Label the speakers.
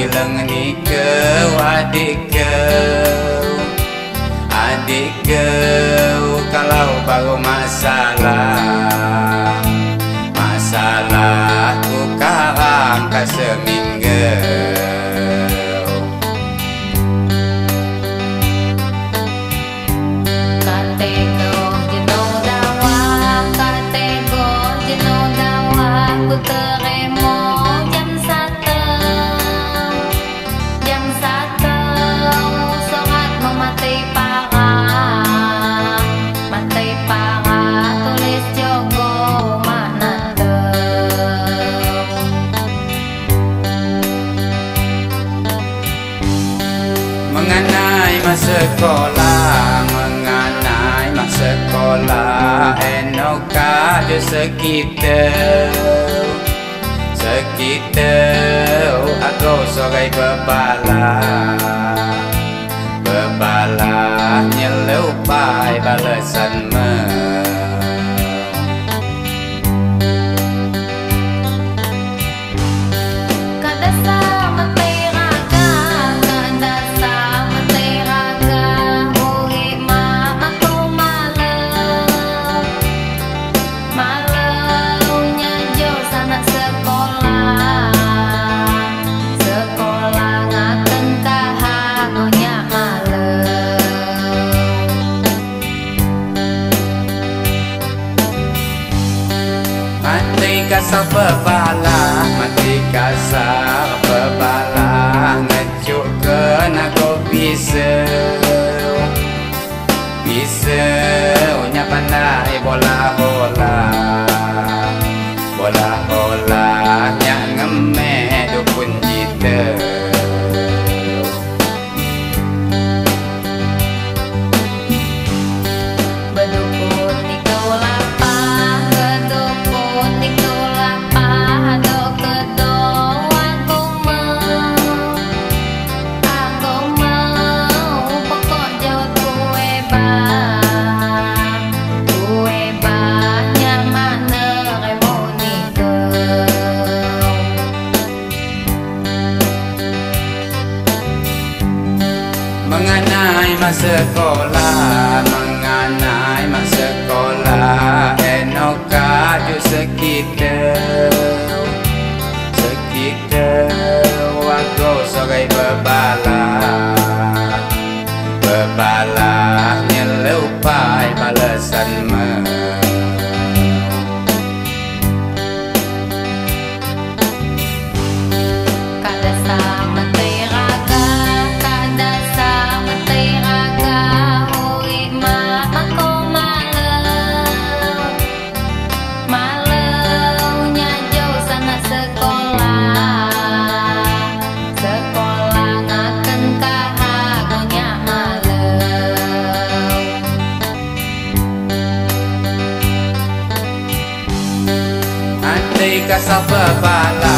Speaker 1: bilang ni kau adik kau kalau baru masalah ku karang ka seminggu. Mengenai masa sekolah enoka je sekitar aku sebagai bebala nyelupai balasan mati kasar bebala ngecuk kena kau pisau nya pandai bola nya ngemek dukun kita. Mengenai masa sekolah enoka ju sekitar aku sebagai bebala nyelupai balasan kasar bebala